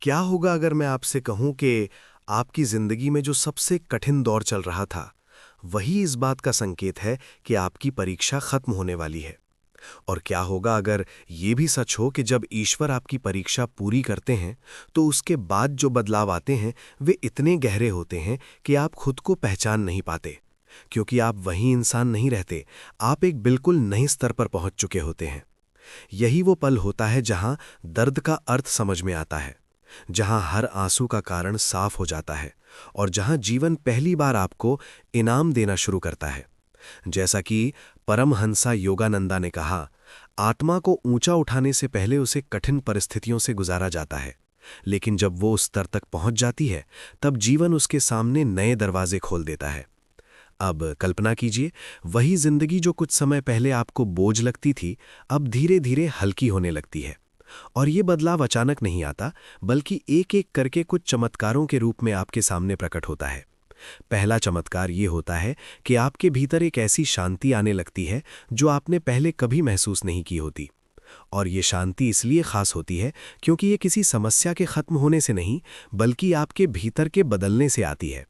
क्या होगा अगर मैं आपसे कहूं कि आपकी जिंदगी में जो सबसे कठिन दौर चल रहा था, वही इस बात का संकेत है कि आपकी परीक्षा खत्म होने वाली है? और क्या होगा अगर ये भी सच हो कि जब ईश्वर आपकी परीक्षा पूरी करते हैं, तो उसके बाद जो बदलाव आते हैं, वे इतने गहरे होते हैं कि आप खुद को पहचान नहीं पाते, क्योंकि आप वही इंसान नहीं रहते, आप एक बिल्कुल नए स्तर पर पहुंच चुके होते हैं। यही वो पल होता है जहां दर्द का अर्थ समझ में आता है, जहां हर आंसू का कारण साफ हो जाता है और जहां जीवन पहली बार आपको इनाम देना शुरू करता है। जैसा कि परमहंसा योगानंदा ने कहा, आत्मा को ऊंचा उठाने से पहले उसे कठिन परिस्थितियों से गुजारा जाता है, लेकिन जब वो उस स्तर तक पहुंच जाती है, तब जीवन उसके सामने नए दरवाजे खोल देता है। अब कल्पना कीजिए, वही जिंदगी जो कुछ समय पहले आपको बोझ लगती थी, अब धीरे धीरे हल्की होने लगती है। और ये बदलाव अचानक नहीं आता, बल्कि एक एक करके कुछ चमत्कारों के रूप में आपके सामने प्रकट होता है। पहला चमत्कार ये होता है कि आपके भीतर एक ऐसी शांति आने लगती है जो आपने पहले कभी महसूस नहीं की होती। और ये शांति इसलिए खास होती है क्योंकि ये किसी समस्या के खत्म होने से नहीं, बल्कि आपके भीतर के बदलने से आती है।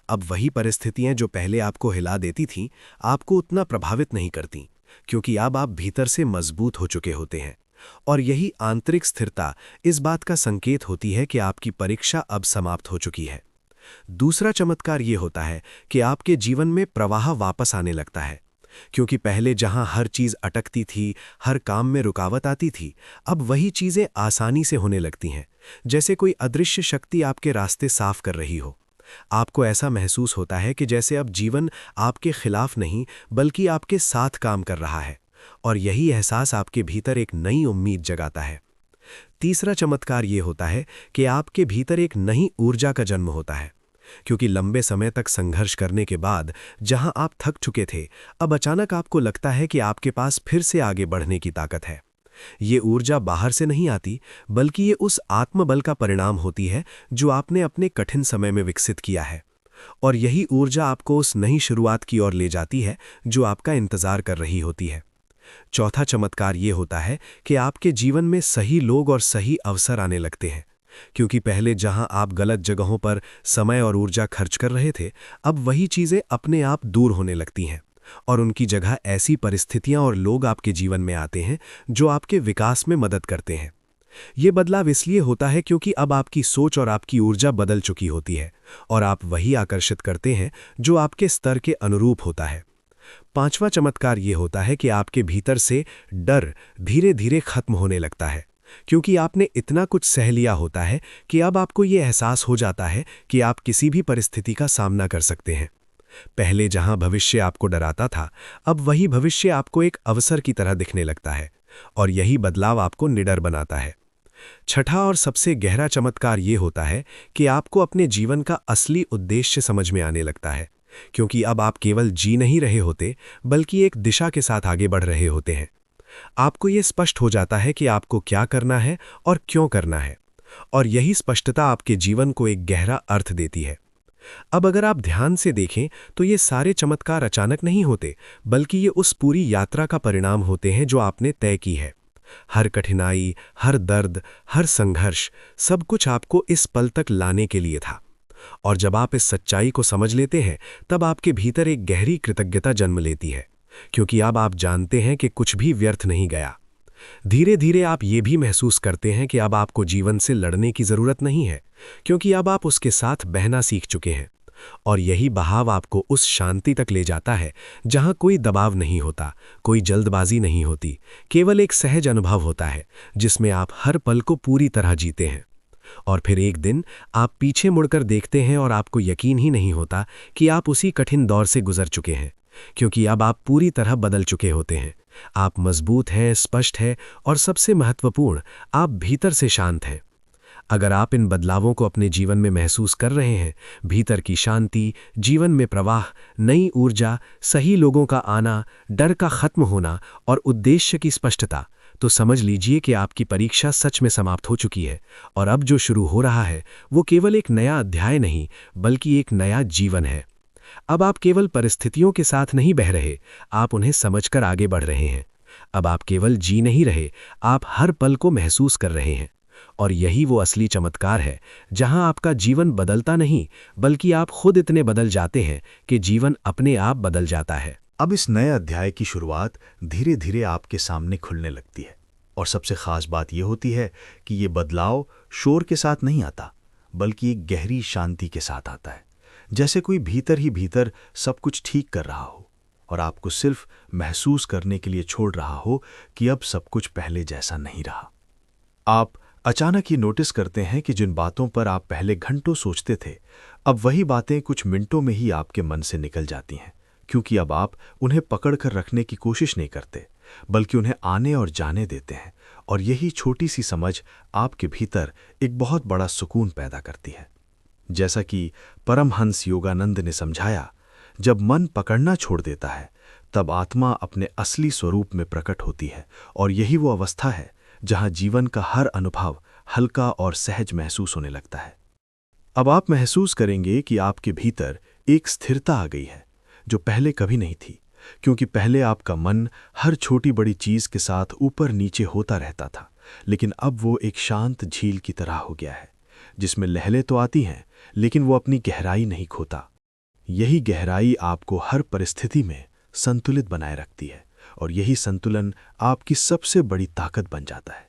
अब वही परिस्थितियां जो पहले आपको हिला देती थीं, आपको उतना प्रभावित नहीं करती, क्योंकि अब आप भीतर से मजबूत हो चुके होते हैं। और यही आंतरिक स्थिरता इस बात का संकेत होती है कि आपकी परीक्षा अब समाप्त हो चुकी है। दूसरा चमत्कार ये होता है कि आपके जीवन में प्रवाह वापस आने लगता है, क्योंकि पहले जहां हर चीज अटकती थी, हर काम में रुकावट आती थी, अब वही चीजें आसानी से होने लगती हैं, जैसे कोई अदृश्य शक्ति आपके रास्ते साफ कर रही हो। आपको ऐसा महसूस होता है कि जैसे अब जीवन आपके खिलाफ नहीं, बल्कि आपके साथ काम कर रहा है, और यही एहसास आपके भीतर एक नई उम्मीद जगाता है। तीसरा चमत्कार ये होता है कि आपके भीतर एक नई ऊर्जा का जन्म होता है, क्योंकि लंबे समय तक संघर्ष करने के बाद जहां आप थक चुके थे, अब अचानक आपको लगता है कि आपके पास फिर से आगे बढ़ने की ताकत है। ये ऊर्जा बाहर से नहीं आती, बल्कि ये उस आत्मबल का परिणाम होती है जो आपने अपने कठिन समय में विकसित किया है। और यही ऊर्जा आपको उस नई शुरुआत की ओर ले जाती है जो आपका इंतजार कर रही होती है। चौथा चमत्कार ये होता है कि आपके जीवन में सही लोग और सही अवसर आने लगते हैं, क्योंकि पहले जहां आप गलत जगहों पर समय और ऊर्जा खर्च कर रहे थे, अब वही चीजें अपने आप दूर होने लगती हैं, और उनकी जगह ऐसी परिस्थितियां और लोग आपके जीवन में आते हैं जो आपके विकास में मदद करते हैं। ये बदलाव इसलिए होता है क्योंकि अब आपकी सोच और आपकी ऊर्जा बदल चुकी होती है, और आप वही आकर्षित करते हैं जो आपके स्तर के अनुरूप होता है। पांचवा चमत्कार ये होता है कि आपके भीतर से डर धीरे धीरे खत्म होने लगता है, क्योंकि आपने इतना कुछ सह लिया होता है कि अब आपको ये एहसास हो जाता है कि आप किसी भी परिस्थिति का सामना कर सकते हैं। पहले जहां भविष्य आपको डराता था, अब वही भविष्य आपको एक अवसर की तरह दिखने लगता है, और यही बदलाव आपको निडर बनाता है। छठा और सबसे गहरा चमत्कार ये होता है कि आपको अपने जीवन का असली उद्देश्य समझ में आने लगता है, क्योंकि अब आप केवल जी नहीं रहे होते, बल्कि एक दिशा के साथ आगे बढ़ रहे होते हैं। आपको ये स्पष्ट हो जाता है कि आपको क्या करना है और क्यों करना है, और यही स्पष्टता आपके जीवन को एक गहरा अर्थ देती है। अब अगर आप ध्यान से देखें तो ये सारे चमत्कार अचानक नहीं होते, बल्कि ये उस पूरी यात्रा का परिणाम होते हैं जो आपने तय की है। हर कठिनाई, हर दर्द, हर संघर्ष, सब कुछ आपको इस पल तक लाने के लिए था। और जब आप इस सच्चाई को समझ लेते हैं, तब आपके भीतर एक गहरी कृतज्ञता जन्म लेती है, क्योंकि अब आप जानते हैं कि कुछ भी व्यर्थ नहीं गया। धीरे धीरे आप ये भी महसूस करते हैं कि अब आपको जीवन से लड़ने की जरूरत नहीं है, क्योंकि अब आप उसके साथ बहना सीख चुके हैं। और यही बहाव आपको उस शांति तक ले जाता है जहां कोई दबाव नहीं होता, कोई जल्दबाजी नहीं होती, केवल एक सहज अनुभव होता है जिसमें आप हर पल को पूरी तरह जीते हैं। और फिर एक दिन आप पीछे मुड़कर देखते हैं और आपको यकीन ही नहीं होता कि आप उसी कठिन दौर से गुजर चुके हैं, क्योंकि अब आप पूरी तरह बदल चुके होते हैं। आप मजबूत हैं, स्पष्ट हैं, और सबसे महत्वपूर्ण, आप भीतर से शांत हैं। अगर आप इन बदलावों को अपने जीवन में महसूस कर रहे हैं, भीतर की शांति, जीवन में प्रवाह, नई ऊर्जा, सही लोगों का आना, डर का खत्म होना और उद्देश्य की स्पष्टता, तो समझ लीजिए कि आपकी परीक्षा सच में समाप्त हो चुकी है, और अब जो शुरू हो रहा है वो केवल एक नया अध्याय नहीं, बल्कि एक नया जीवन है। अब आप केवल परिस्थितियों के साथ नहीं बह रहे, आप उन्हें समझकर आगे बढ़ रहे हैं। अब आप केवल जी नहीं रहे, आप हर पल को महसूस कर रहे हैं। और यही वो असली चमत्कार है, जहां आपका जीवन बदलता नहीं, बल्कि आप खुद इतने बदल जाते हैं कि जीवन अपने आप बदल जाता है। अब इस नए अध्याय की शुरुआत धीरे धीरे आपके सामने खुलने लगती है, और सबसे खास बात यह होती है कि ये बदलाव शोर के साथ नहीं आता, बल्कि एक गहरी शांति के साथ आता है। जैसे कोई भीतर ही भीतर सब कुछ ठीक कर रहा हो और आपको सिर्फ महसूस करने के लिए छोड़ रहा हो कि अब सब कुछ पहले जैसा नहीं रहा। आप अचानक ये नोटिस करते हैं कि जिन बातों पर आप पहले घंटों सोचते थे, अब वही बातें कुछ मिनटों में ही आपके मन से निकल जाती हैं, क्योंकि अब आप उन्हें पकड़ कर रखने की कोशिश नहीं करते, बल्कि उन्हें आने और जाने देते हैं। और यही छोटी सी समझ आपके भीतर एक बहुत बड़ा सुकून पैदा करती है। जैसा कि परमहंस योगानंद ने समझाया, जब मन पकड़ना छोड़ देता है, तब आत्मा अपने असली स्वरूप में प्रकट होती है, और यही वो अवस्था है जहां जीवन का हर अनुभव हल्का और सहज महसूस होने लगता है। अब आप महसूस करेंगे कि आपके भीतर एक स्थिरता आ गई है, जो पहले कभी नहीं थी, क्योंकि पहले आपका मन हर छोटी बड़ी चीज के साथ ऊपर नीचे होता रहता था, लेकिन अब वो एक शांत झील की तरह हो गया है, जिसमें लहरें तो आती हैं, लेकिन वो अपनी गहराई नहीं खोता। यही गहराई आपको हर परिस्थिति में संतुलित बनाए रखती है, और यही संतुलन आपकी सबसे बड़ी ताकत बन जाता है।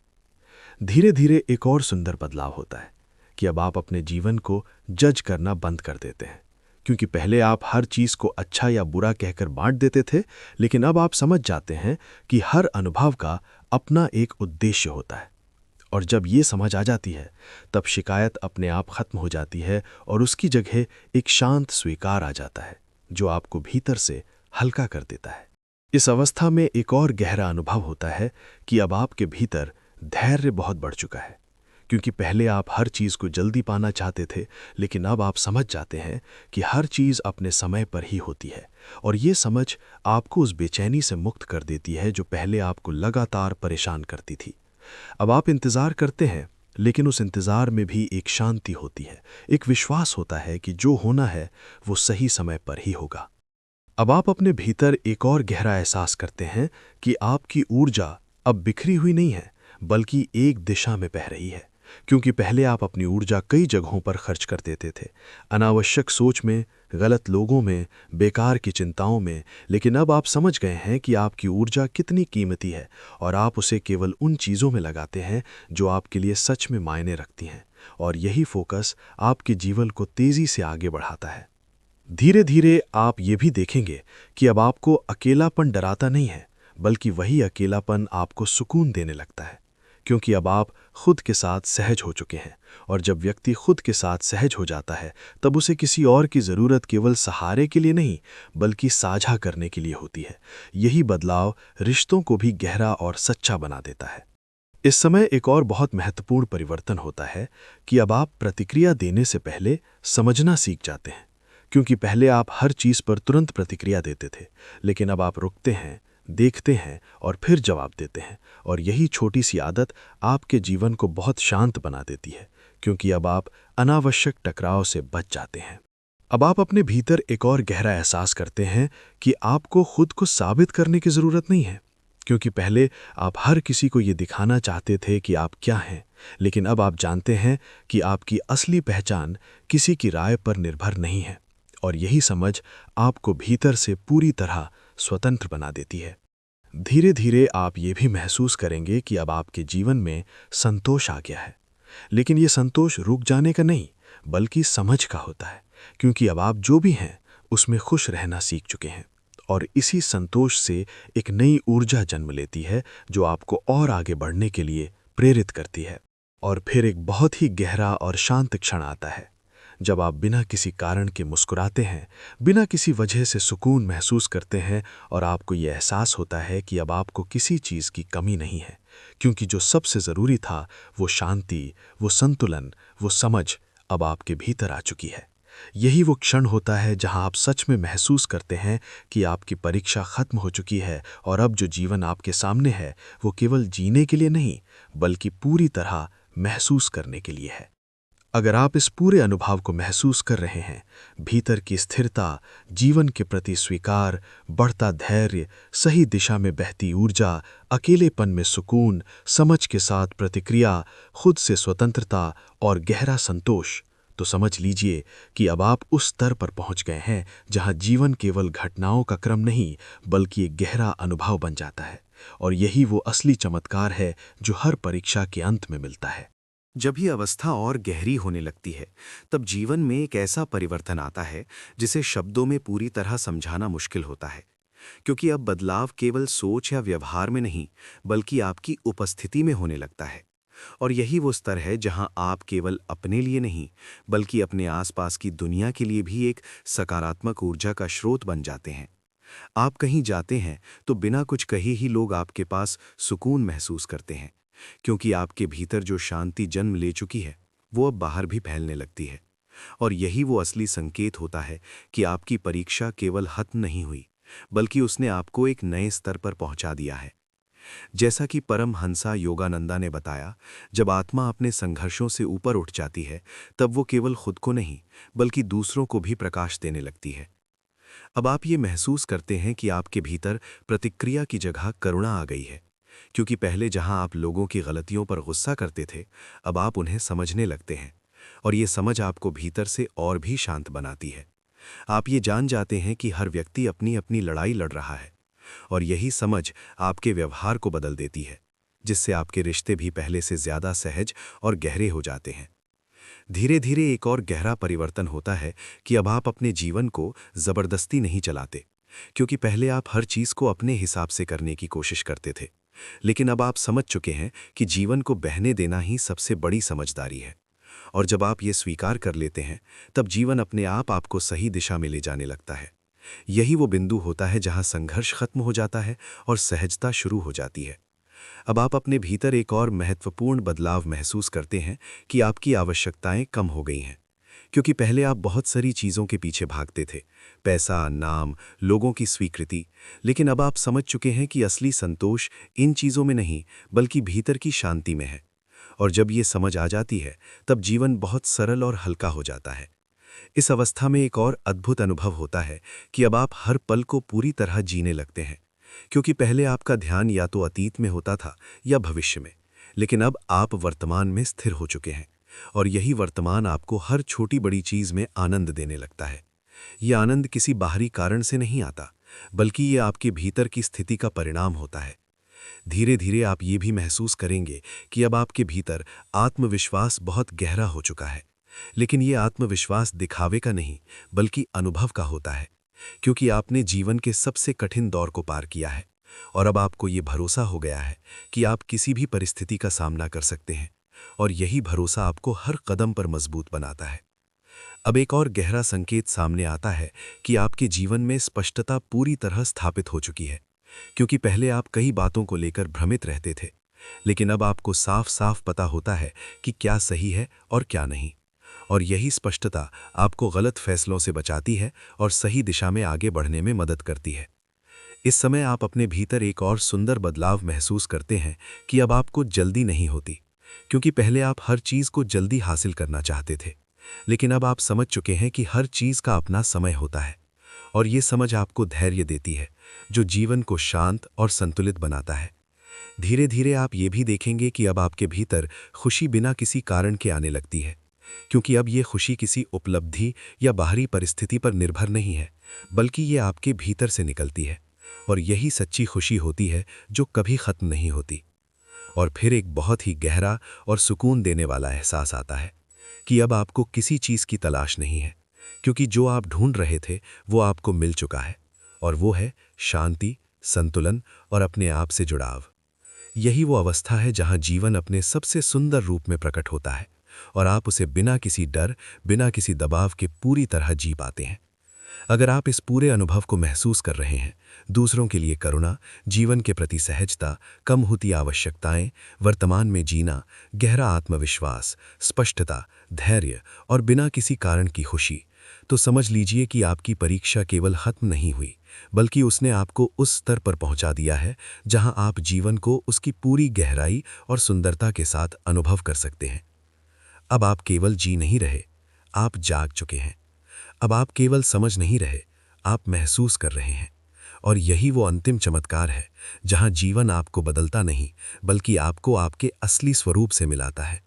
धीरे धीरे एक और सुंदर बदलाव होता है कि अब आप अपने जीवन को जज करना बंद कर देते हैं, क्योंकि पहले आप हर चीज को अच्छा या बुरा कहकर बांट देते थे, लेकिन अब आप समझ जाते हैं कि हर अनुभव का अपना एक उद्देश्य होता है। और जब ये समझ आ जाती है, तब शिकायत अपने आप खत्म हो जाती है, और उसकी जगह एक शांत स्वीकार आ जाता है, जो आपको भीतर से हल्का कर देता है। इस अवस्था में एक और गहरा अनुभव होता है कि अब आपके भीतर धैर्य बहुत बढ़ चुका है, क्योंकि पहले आप हर चीज को जल्दी पाना चाहते थे, लेकिन अब आप समझ जाते हैं कि हर चीज अपने समय पर ही होती है। और ये समझ आपको उस बेचैनी से मुक्त कर देती है जो पहले आपको लगातार परेशान करती थी। अब आप इंतजार करते हैं, लेकिन उस इंतजार में भी एक शांति होती है, एक विश्वास होता है कि जो होना है वो सही समय पर ही होगा। अब आप अपने भीतर एक और गहरा एहसास करते हैं कि आपकी ऊर्जा अब बिखरी हुई नहीं है, बल्कि एक दिशा में बह रही है, क्योंकि पहले आप अपनी ऊर्जा कई जगहों पर खर्च कर देते थे, अनावश्यक सोच में, गलत लोगों में, बेकार की चिंताओं में। लेकिन अब आप समझ गए हैं कि आपकी ऊर्जा कितनी कीमती है, और आप उसे केवल उन चीज़ों में लगाते हैं जो आपके लिए सच में मायने रखती हैं, और यही फोकस आपके जीवन को तेज़ी से आगे बढ़ाता है। धीरे धीरे आप ये भी देखेंगे कि अब आपको अकेलापन डराता नहीं है, बल्कि वही अकेलापन आपको सुकून देने लगता है, क्योंकि अब आप खुद के साथ सहज हो चुके हैं। और जब व्यक्ति खुद के साथ सहज हो जाता है, तब उसे किसी और की ज़रूरत केवल सहारे के लिए नहीं, बल्कि साझा करने के लिए होती है। यही बदलाव रिश्तों को भी गहरा और सच्चा बना देता है। इस समय एक और बहुत महत्वपूर्ण परिवर्तन होता है कि अब आप प्रतिक्रिया देने से पहले समझना सीख जाते हैं, क्योंकि पहले आप हर चीज़ पर तुरंत प्रतिक्रिया देते थे, लेकिन अब आप रुकते हैं, देखते हैं और फिर जवाब देते हैं। और यही छोटी सी आदत आपके जीवन को बहुत शांत बना देती है, क्योंकि अब आप अनावश्यक टकराव से बच जाते हैं। अब आप अपने भीतर एक और गहरा एहसास करते हैं कि आपको खुद को साबित करने की ज़रूरत नहीं है, क्योंकि पहले आप हर किसी को ये दिखाना चाहते थे कि आप क्या हैं, लेकिन अब आप जानते हैं कि आपकी असली पहचान किसी की राय पर निर्भर नहीं है। और यही समझ आपको भीतर से पूरी तरह स्वतंत्र बना देती है। धीरे धीरे आप ये भी महसूस करेंगे कि अब आपके जीवन में संतोष आ गया है, लेकिन ये संतोष रुक जाने का नहीं, बल्कि समझ का होता है, क्योंकि अब आप जो भी हैं उसमें खुश रहना सीख चुके हैं। और इसी संतोष से एक नई ऊर्जा जन्म लेती है, जो आपको और आगे बढ़ने के लिए प्रेरित करती है। और फिर एक बहुत ही गहरा और शांत क्षण आता है, जब आप बिना किसी कारण के मुस्कुराते हैं, बिना किसी वजह से सुकून महसूस करते हैं, और आपको ये एहसास होता है कि अब आपको किसी चीज़ की कमी नहीं है, क्योंकि जो सबसे ज़रूरी था, वो शांति, वो संतुलन, वो समझ अब आपके भीतर आ चुकी है। यही वो क्षण होता है जहां आप सच में महसूस करते हैं कि आपकी परीक्षा खत्म हो चुकी है, और अब जो जीवन आपके सामने है वो केवल जीने के लिए नहीं, बल्कि पूरी तरह महसूस करने के लिए है। अगर आप इस पूरे अनुभव को महसूस कर रहे हैं, भीतर की स्थिरता, जीवन के प्रति स्वीकार, बढ़ता धैर्य, सही दिशा में बहती ऊर्जा, अकेलेपन में सुकून, समझ के साथ प्रतिक्रिया, खुद से स्वतंत्रता और गहरा संतोष, तो समझ लीजिए कि अब आप उस स्तर पर पहुंच गए हैं जहां जीवन केवल घटनाओं का क्रम नहीं, बल्कि एक गहरा अनुभव बन जाता है। और यही वो असली चमत्कार है जो हर परीक्षा के अंत में मिलता है। जब ये अवस्था और गहरी होने लगती है, तब जीवन में एक ऐसा परिवर्तन आता है जिसे शब्दों में पूरी तरह समझाना मुश्किल होता है। क्योंकि अब बदलाव केवल सोच या व्यवहार में नहीं, बल्कि आपकी उपस्थिति में होने लगता है। और यही वो स्तर है जहां आप केवल अपने लिए नहीं, बल्कि अपने आसपास की दुनिया के लिए भी एक सकारात्मक ऊर्जा का स्रोत बन जाते हैं। आप कहीं जाते हैं तो बिना कुछ कहे ही लोग आपके पास सुकून महसूस करते हैं, क्योंकि आपके भीतर जो शांति जन्म ले चुकी है, वो अब बाहर भी फैलने लगती है। और यही वो असली संकेत होता है कि आपकी परीक्षा केवल खत्म नहीं हुई, बल्कि उसने आपको एक नए स्तर पर पहुंचा दिया है। जैसा कि परमहंसा योगानंदा ने बताया, जब आत्मा अपने संघर्षों से ऊपर उठ जाती है, तब वो केवल खुद को नहीं, बल्कि दूसरों को भी प्रकाश देने लगती है। अब आप ये महसूस करते हैं कि आपके भीतर प्रतिक्रिया की जगह करुणा आ गई है, क्योंकि पहले जहां आप लोगों की गलतियों पर गुस्सा करते थे, अब आप उन्हें समझने लगते हैं। और ये समझ आपको भीतर से और भी शांत बनाती है। आप ये जान जाते हैं कि हर व्यक्ति अपनी अपनी लड़ाई लड़ रहा है, और यही समझ आपके व्यवहार को बदल देती है, जिससे आपके रिश्ते भी पहले से ज्यादा सहज और गहरे हो जाते हैं। धीरे धीरे एक और गहरा परिवर्तन होता है कि अब आप अपने जीवन को जबरदस्ती नहीं चलाते, क्योंकि पहले आप हर चीज को अपने हिसाब से करने की कोशिश करते थे। लेकिन अब आप समझ चुके हैं कि जीवन को बहने देना ही सबसे बड़ी समझदारी है। और जब आप ये स्वीकार कर लेते हैं, तब जीवन अपने आप आपको सही दिशा में ले जाने लगता है। यही वो बिंदु होता है जहां संघर्ष खत्म हो जाता है और सहजता शुरू हो जाती है। अब आप अपने भीतर एक और महत्वपूर्ण बदलाव महसूस करते हैं कि आपकी आवश्यकताएं कम हो गई हैं। क्योंकि पहले आप बहुत सारी चीज़ों के पीछे भागते थे, पैसा, नाम, लोगों की स्वीकृति। लेकिन अब आप समझ चुके हैं कि असली संतोष इन चीज़ों में नहीं, बल्कि भीतर की शांति में है। और जब ये समझ आ जाती है, तब जीवन बहुत सरल और हल्का हो जाता है। इस अवस्था में एक और अद्भुत अनुभव होता है कि अब आप हर पल को पूरी तरह जीने लगते हैं। क्योंकि पहले आपका ध्यान या तो अतीत में होता था या भविष्य में, लेकिन अब आप वर्तमान में स्थिर हो चुके हैं। और यही वर्तमान आपको हर छोटी बड़ी चीज में आनंद देने लगता है। यह आनंद किसी बाहरी कारण से नहीं आता, बल्कि ये आपके भीतर की स्थिति का परिणाम होता है। धीरे धीरे आप ये भी महसूस करेंगे कि अब आपके भीतर आत्मविश्वास बहुत गहरा हो चुका है। लेकिन ये आत्मविश्वास दिखावे का नहीं, बल्कि अनुभव का होता है, क्योंकि आपने जीवन के सबसे कठिन दौर को पार किया है। और अब आपको ये भरोसा हो गया है कि आप किसी भी परिस्थिति का सामना कर सकते हैं। और यही भरोसा आपको हर कदम पर मजबूत बनाता है। अब एक और गहरा संकेत सामने आता है कि आपके जीवन में स्पष्टता पूरी तरह स्थापित हो चुकी है। क्योंकि पहले आप कई बातों को लेकर भ्रमित रहते थे, लेकिन अब आपको साफ साफ पता होता है कि क्या सही है और क्या नहीं। और यही स्पष्टता आपको गलत फैसलों से बचाती है और सही दिशा में आगे बढ़ने में मदद करती है। इस समय आप अपने भीतर एक और सुंदर बदलाव महसूस करते हैं कि अब आपको जल्दी नहीं होती। क्योंकि पहले आप हर चीज को जल्दी हासिल करना चाहते थे, लेकिन अब आप समझ चुके हैं कि हर चीज का अपना समय होता है। और ये समझ आपको धैर्य देती है, जो जीवन को शांत और संतुलित बनाता है। धीरे धीरे आप ये भी देखेंगे कि अब आपके भीतर खुशी बिना किसी कारण के आने लगती है। क्योंकि अब ये खुशी किसी उपलब्धि या बाहरी परिस्थिति पर निर्भर नहीं है, बल्कि ये आपके भीतर से निकलती है। और यही सच्ची खुशी होती है जो कभी खत्म नहीं होती। और फिर एक बहुत ही गहरा और सुकून देने वाला एहसास आता है कि अब आपको किसी चीज़ की तलाश नहीं है, क्योंकि जो आप ढूंढ रहे थे वो आपको मिल चुका है। और वो है शांति, संतुलन और अपने आप से जुड़ाव। यही वो अवस्था है जहां जीवन अपने सबसे सुंदर रूप में प्रकट होता है और आप उसे बिना किसी डर, बिना किसी दबाव के पूरी तरह जी पाते हैं। अगर आप इस पूरे अनुभव को महसूस कर रहे हैं, दूसरों के लिए करुणा, जीवन के प्रति सहजता, कम होती आवश्यकताएं, वर्तमान में जीना, गहरा आत्मविश्वास, स्पष्टता, धैर्य और बिना किसी कारण की खुशी, तो समझ लीजिए कि आपकी परीक्षा केवल खत्म नहीं हुई, बल्कि उसने आपको उस स्तर पर पहुंचा दिया है जहां आप जीवन को उसकी पूरी गहराई और सुंदरता के साथ अनुभव कर सकते हैं। अब आप केवल जी नहीं रहे, आप जाग चुके हैं। अब आप केवल समझ नहीं रहे, आप महसूस कर रहे हैं। और यही वो अंतिम चमत्कार है जहां जीवन आपको बदलता नहीं, बल्कि आपको आपके असली स्वरूप से मिलाता है,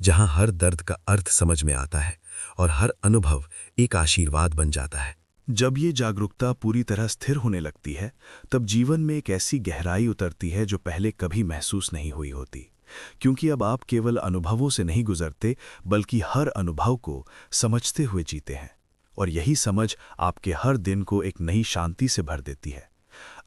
जहां हर दर्द का अर्थ समझ में आता है और हर अनुभव एक आशीर्वाद बन जाता है। जब ये जागरूकता पूरी तरह स्थिर होने लगती है, तब जीवन में एक ऐसी गहराई उतरती है जो पहले कभी महसूस नहीं हुई होती। क्योंकि अब आप केवल अनुभवों से नहीं गुजरते, बल्कि हर अनुभव को समझते हुए जीते हैं। और यही समझ आपके हर दिन को एक नई शांति से भर देती है।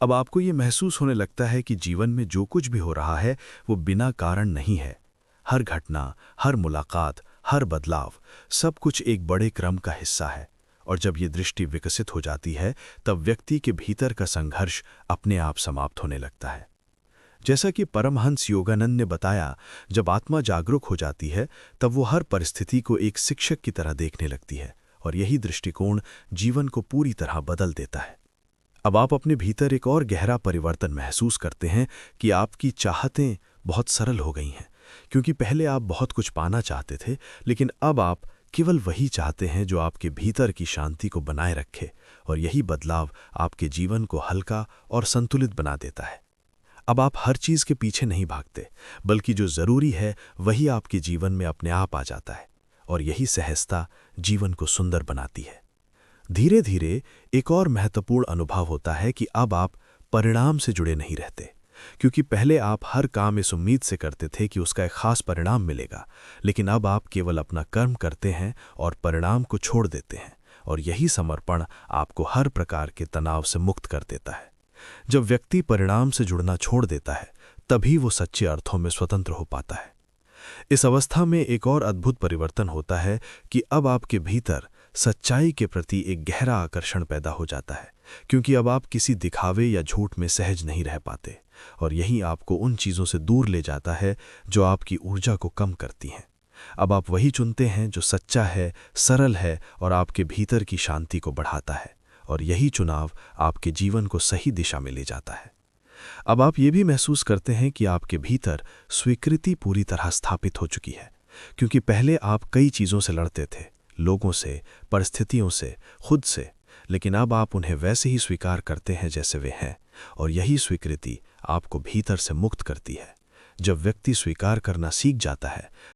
अब आपको ये महसूस होने लगता है कि जीवन में जो कुछ भी हो रहा है वो बिना कारण नहीं है। हर घटना, हर मुलाकात, हर बदलाव, सब कुछ एक बड़े क्रम का हिस्सा है। और जब ये दृष्टि विकसित हो जाती है, तब व्यक्ति के भीतर का संघर्ष अपने आप समाप्त होने लगता है। जैसा कि परमहंस योगानंद ने बताया, जब आत्मा जागरूक हो जाती है, तब वो हर परिस्थिति को एक शिक्षक की तरह देखने लगती है। और यही दृष्टिकोण जीवन को पूरी तरह बदल देता है। अब आप अपने भीतर एक और गहरा परिवर्तन महसूस करते हैं कि आपकी चाहतें बहुत सरल हो गई हैं। क्योंकि पहले आप बहुत कुछ पाना चाहते थे, लेकिन अब आप केवल वही चाहते हैं जो आपके भीतर की शांति को बनाए रखे। और यही बदलाव आपके जीवन को हल्का और संतुलित बना देता है। अब आप हर चीज़ के पीछे नहीं भागते, बल्कि जो ज़रूरी है वही आपके जीवन में अपने आप आ जाता है। और यही सहजता जीवन को सुंदर बनाती है। धीरे धीरे एक और महत्वपूर्ण अनुभव होता है कि अब आप परिणाम से जुड़े नहीं रहते। क्योंकि पहले आप हर काम इस उम्मीद से करते थे कि उसका एक खास परिणाम मिलेगा, लेकिन अब आप केवल अपना कर्म करते हैं और परिणाम को छोड़ देते हैं। और यही समर्पण आपको हर प्रकार के तनाव से मुक्त कर देता है। जब व्यक्ति परिणाम से जुड़ना छोड़ देता है, तभी वो सच्चे अर्थों में स्वतंत्र हो पाता है। इस अवस्था में एक और अद्भुत परिवर्तन होता है कि अब आपके भीतर सच्चाई के प्रति एक गहरा आकर्षण पैदा हो जाता है। क्योंकि अब आप किसी दिखावे या झूठ में सहज नहीं रह पाते। और यही आपको उन चीज़ों से दूर ले जाता है जो आपकी ऊर्जा को कम करती हैं। अब आप वही चुनते हैं जो सच्चा है, सरल है और आपके भीतर की शांति को बढ़ाता है। और यही चुनाव आपके जीवन को सही दिशा में ले जाता है। अब आप ये भी महसूस करते हैं कि आपके भीतर स्वीकृति पूरी तरह स्थापित हो चुकी है। क्योंकि पहले आप कई चीज़ों से लड़ते थे, लोगों से, परिस्थितियों से, खुद से, लेकिन अब आप उन्हें वैसे ही स्वीकार करते हैं जैसे वे हैं। और यही स्वीकृति आपको भीतर से मुक्त करती है। जब व्यक्ति स्वीकार करना सीख जाता है,